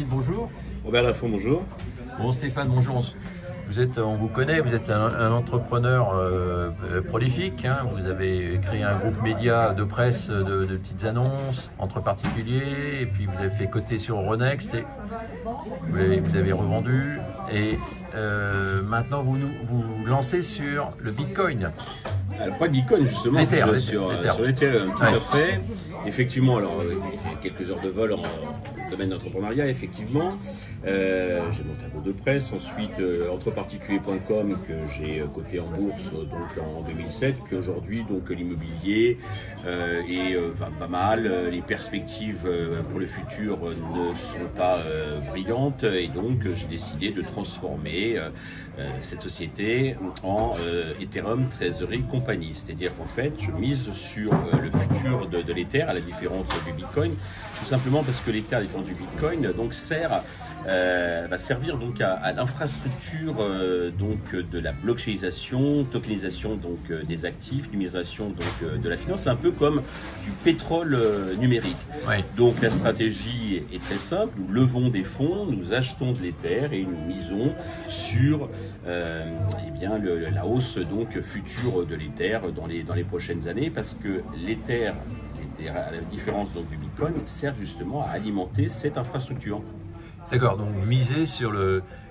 Bonjour. Robert Laffont, bonjour. Bon Stéphane, bonjour. On vous connaît, vous êtes un entrepreneur prolifique. Hein. Vous avez créé un groupe média de presse de petites annonces entre particuliers, et puis vous avez fait coter sur Euronext, et vous avez revendu. Et maintenant vous lancez sur le Bitcoin. Alors, pas de Bitcoin justement, sur l'Ethereum, tout à fait. Effectivement, alors j'ai quelques heures de vol en domaine d'entrepreneuriat, effectivement. J'ai mon tableau de presse, ensuite entreparticulier.com que j'ai coté en bourse donc en 2007, puis aujourd'hui donc l'immobilier va pas mal. Les perspectives pour le futur ne sont pas brillantes, et donc j'ai décidé de transformer cette société en Ethereum Treasury Company, c'est-à-dire qu'en fait je mise sur le futur de l'Ether, à la différence du Bitcoin, tout simplement parce que l'Ether, à la différence du Bitcoin, donc va servir donc à l'infrastructure donc de la blockchainisation, tokenisation donc des actifs, numérisation donc de la finance. C'est un peu comme du pétrole numérique. Ouais. Donc la stratégie est très simple. Nous levons des fonds, nous achetons de l'Ether et nous misons sur la hausse donc future de l'Ether dans les prochaines années, parce que l'Ether, à la différence donc du Bitcoin, sert justement à alimenter cette infrastructure. D'accord, donc vous misez sur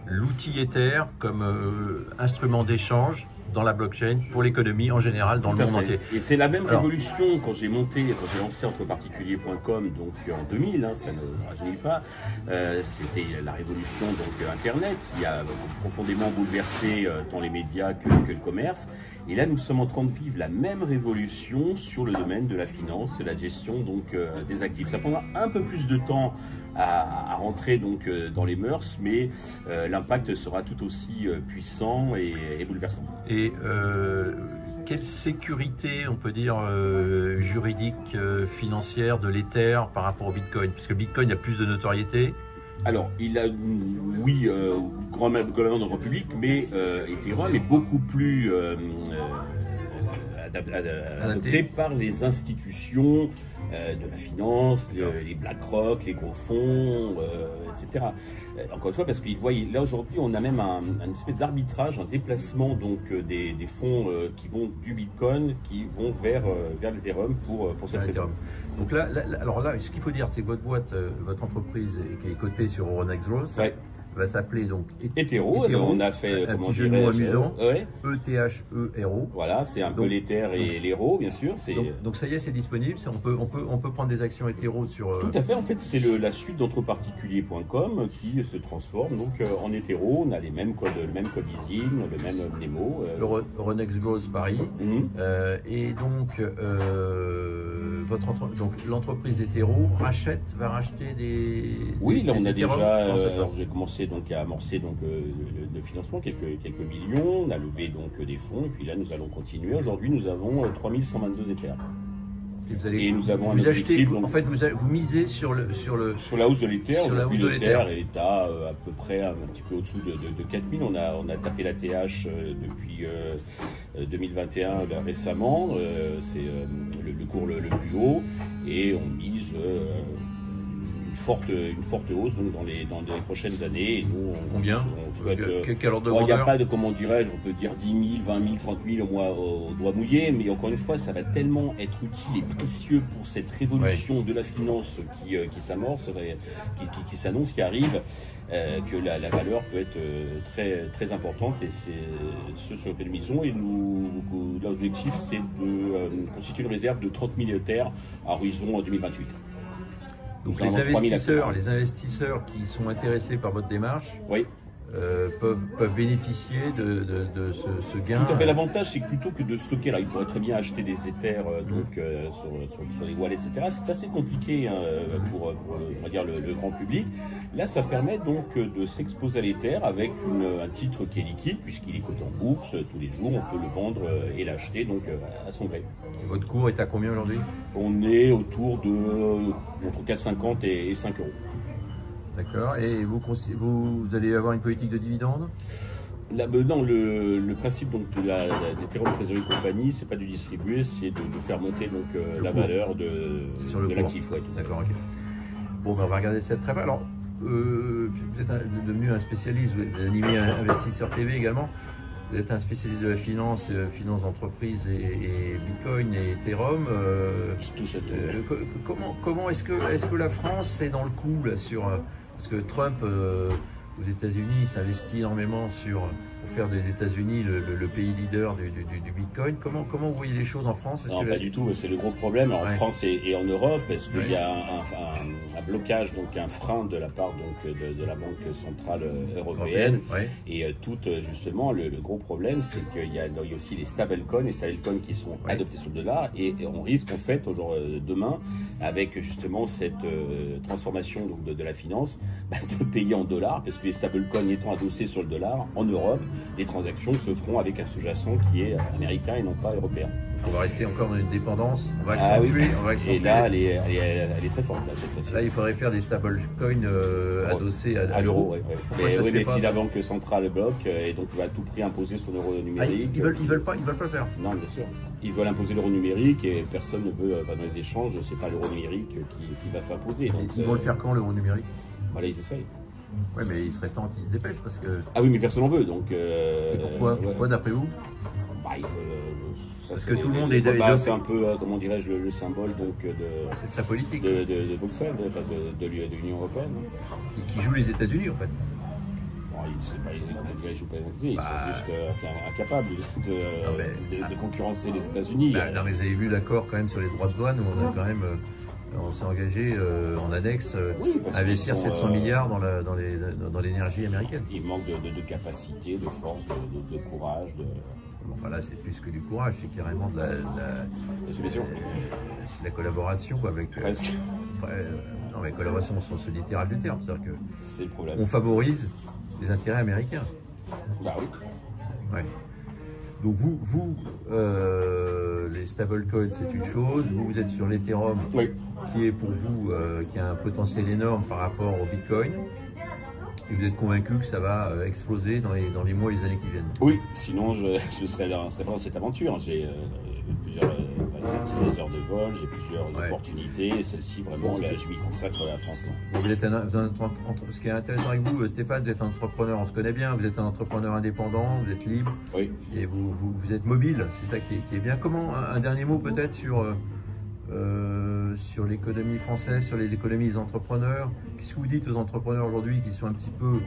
l'outil Ether comme instrument d'échange dans la blockchain pour l'économie en général dans le monde entier. Et c'est la même révolution quand j'ai lancé entreparticulier.com donc en 2000, ça ne rajeunit pas. C'était la révolution donc Internet qui a profondément bouleversé tant les médias que le commerce. Et là, nous sommes en train de vivre la même révolution sur le domaine de la finance et la gestion donc des actifs. Ça prendra un peu plus de temps à rentrer donc dans les mœurs, mais l'impact sera tout aussi puissant et bouleversant. Et quelle sécurité, on peut dire, juridique, financière de l'Ether par rapport au Bitcoin? Parce que Bitcoin a plus de notoriété. Alors, il a, oui, gouvernement de République, mais Ethereum est beaucoup plus adopté par les institutions de la finance, les BlackRock, les gros fonds, etc. Encore une fois, parce qu'ils voient, là aujourd'hui, on a même un espèce d'arbitrage, un déplacement donc des fonds qui vont du Bitcoin, qui vont vers l'Ethereum pour cette raison. Donc alors là, ce qu'il faut dire, c'est que votre boîte, votre entreprise qui est cotée sur Euronext Growth, va s'appeler donc Ethereum. On a fait un petit jeu de mots amusant. Ouais. E-T-H-E-R-O. Voilà, c'est un peu l'Ether et l'Hero, bien sûr. Donc ça y est, c'est disponible. On peut prendre des actions Ethereum sur. Tout à fait. En fait, c'est la suite d'entreparticulier.com qui se transforme donc en Ethereum. On a le même code easing, le même Nemo. Euronext Growth Paris. Et donc l'entreprise Ethereum va racheter des. Oui, là on a Ethereum. déjà. J'ai commencé donc à amorcer donc le financement, quelques millions. On a levé donc des fonds, et puis là nous allons continuer. Aujourd'hui, nous avons 3122 Ethers. Et nous avons un objectif. En fait, vous misez sur la hausse de l'Ether. Aujourd'hui, l'Ether est à peu près un petit peu au-dessous de 4000. On a tapé la TH depuis 2021 récemment. C'est le cours le plus haut, et on mise une forte hausse donc dans les prochaines années. Et nous, combien quel ordre de grandeur? Il n'y a pas de, comment dirais-je, on peut dire 10 000, 20 000, 30 000 au doigt mouillé, mais encore une fois, ça va tellement être utile et précieux pour cette révolution de la finance qui s'amorce, qui s'annonce, qui arrive, que la valeur peut être très, très importante, et c'est ce sur lequel nous misons. Et l'objectif, c'est de constituer une réserve de 30 000 Ethers à horizon 2028. Donc les investisseurs qui sont intéressés par votre démarche peuvent bénéficier de ce gain. Tout à fait. L'avantage, c'est que plutôt que de stocker, là, ils pourraient très bien acheter des Ethers sur les wallets, etc. C'est assez compliqué pour on va dire le grand public. Là, ça permet donc de s'exposer à l'Ether avec un titre qui est liquide, puisqu'il est coté en bourse tous les jours. On peut le vendre et l'acheter donc à son gré. Et votre cours est à combien aujourd'hui? On est autour de entre 4,50 et 5 euros. D'accord. Et vous allez avoir une politique de dividende? Non, le principe donc, de l'Ethereum Treasury Company, c'est pas de distribuer, c'est de faire monter donc, la valeur de l'actif. Ouais, d'accord, ok. Bon, ben, on va regarder ça très bien. Alors, vous êtes devenu un spécialiste, vous avez animé Investisseur TV également. Vous êtes un spécialiste de la finance, finance d'entreprise et Bitcoin et Ethereum. Je touche à tout. Comment est-ce que la France est dans le coup là sur parce que Trump aux États-Unis s'investit énormément pour faire des États-Unis le pays leader du Bitcoin. Comment vous voyez les choses en France? Non, pas du tout. C'est le gros problème en France et en Europe. Est-ce qu'il y a un blocage, donc un frein de la part de la Banque centrale européenne. Et justement, le gros problème, c'est qu'il y a aussi les stablecoins, qui sont adoptés sur le dollar. Et on risque en fait demain, avec justement cette transformation donc, de la finance, de payer en dollars, parce que les stablecoins étant adossés sur le dollar, en Europe, les transactions se feront avec un sous-jacent qui est américain et non pas européen. On va rester encore dans une dépendance, on va accentuer. Et là, elle est très forte là, cette fois-ci. Là, il faudrait faire des stablecoins adossés à l'euro. Mais si la Banque centrale bloque et donc va à tout prix imposer son euro numérique. Ils veulent pas le faire. Non, bien sûr. Ils veulent imposer l'euro numérique et personne ne veut, dans les échanges, c'est pas l'euro numérique qui va s'imposer. Ils vont le faire quand, l'euro numérique? Voilà, ils essayent. Oui, mais il serait temps qu'ils se dépêchent parce que... Ah oui, mais personne n'en veut, donc... Et pourquoi d'après vous? Parce que tout le monde est... c'est un peu, comment dirais-je, le symbole donc, c'est très politique. De Bruxelles, de l'Union européenne. Qui joue les États-Unis, en fait. Ils jouent pas ils sont juste incapables de concurrencer les États-Unis. Non, mais vous avez vu l'accord quand même sur les droits de douane où on a quand même... On s'est engagé en annexe à investir 700 milliards dans l'énergie américaine. Il manque de capacité, de force, de courage. Enfin là, c'est plus que du courage, c'est carrément de la collaboration avec. Presque. Non, mais collaboration au sens littéral du terme, c'est-à-dire que c'est le problème. On favorise les intérêts américains. Bah oui. Ouais. Donc vous les stablecoins, c'est une chose. Vous êtes sur l'Ethereum, qui est pour vous, qui a un potentiel énorme par rapport au Bitcoin. Et vous êtes convaincu que ça va exploser dans les mois et les années qui viennent? Oui, sinon je ne serais pas dans cette aventure. J'ai plusieurs heures de vol, j'ai plusieurs opportunités. Et celle-ci, vraiment, je m'y consacre à France. Vous êtes ce qui est intéressant avec vous, Stéphane, vous êtes un entrepreneur, on se connaît bien, vous êtes un entrepreneur indépendant, vous êtes libre. Oui. Et vous êtes mobile, c'est ça qui est bien. Comment, un dernier mot peut-être sur l'économie française, sur les économies des entrepreneurs. Qu'est-ce que vous dites aux entrepreneurs aujourd'hui qui sont un petit peu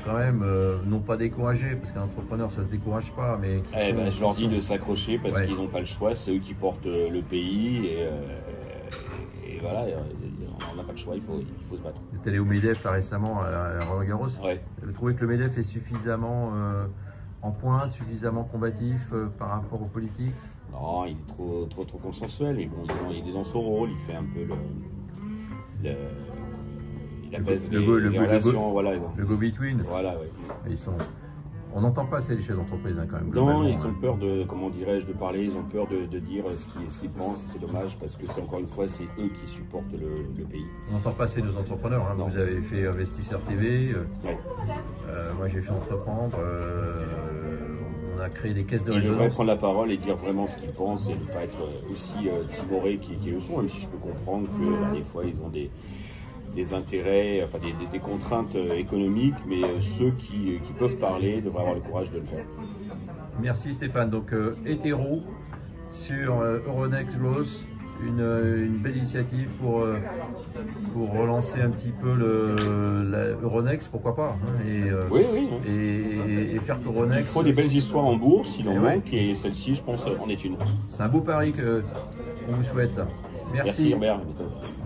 quand même non pas découragés, parce qu'un entrepreneur ça se décourage pas, mais je leur dis de s'accrocher parce qu'ils n'ont pas le choix, c'est eux qui portent le pays et voilà, on n'a pas le choix, il faut se battre. Vous êtes allé au MEDEF là, récemment à Roland-Garros. Vous trouvez que le MEDEF est suffisamment en pointe, suffisamment combatif par rapport aux politiques? Non, il est trop consensuel, mais bon, il est dans son rôle, il fait un peu le go-between. Voilà, on n'entend pas assez les chefs d'entreprise quand même. Non, ils ont peur de, comment dirais-je, de parler, ils ont peur de dire ce qu'ils pensent, c'est dommage parce que c'est encore une fois, c'est eux qui supportent le pays. On n'entend pas assez nos entrepreneurs, hein. Vous avez fait Investisseur TV, moi j'ai fait Entreprendre, on a créé des caisses de résonance. Ils devraient prendre la parole et dire vraiment ce qu'ils pensent et ne pas être aussi timorés qu'ils le sont, même si je peux comprendre que des fois ils ont des intérêts, enfin des contraintes économiques, mais ceux qui peuvent parler devraient avoir le courage de le faire. Merci Stéphane. Donc Hétéro sur Euronext Growth, une belle initiative pour relancer un petit peu Euronext, pourquoi pas, hein, et faire qu'Euronext... Il faut des belles histoires en bourse, il en manque, et celle-ci, je pense, en est une. C'est un beau pari qu'on vous souhaite. Merci Robert.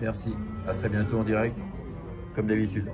Merci. À très bientôt en direct, comme d'habitude.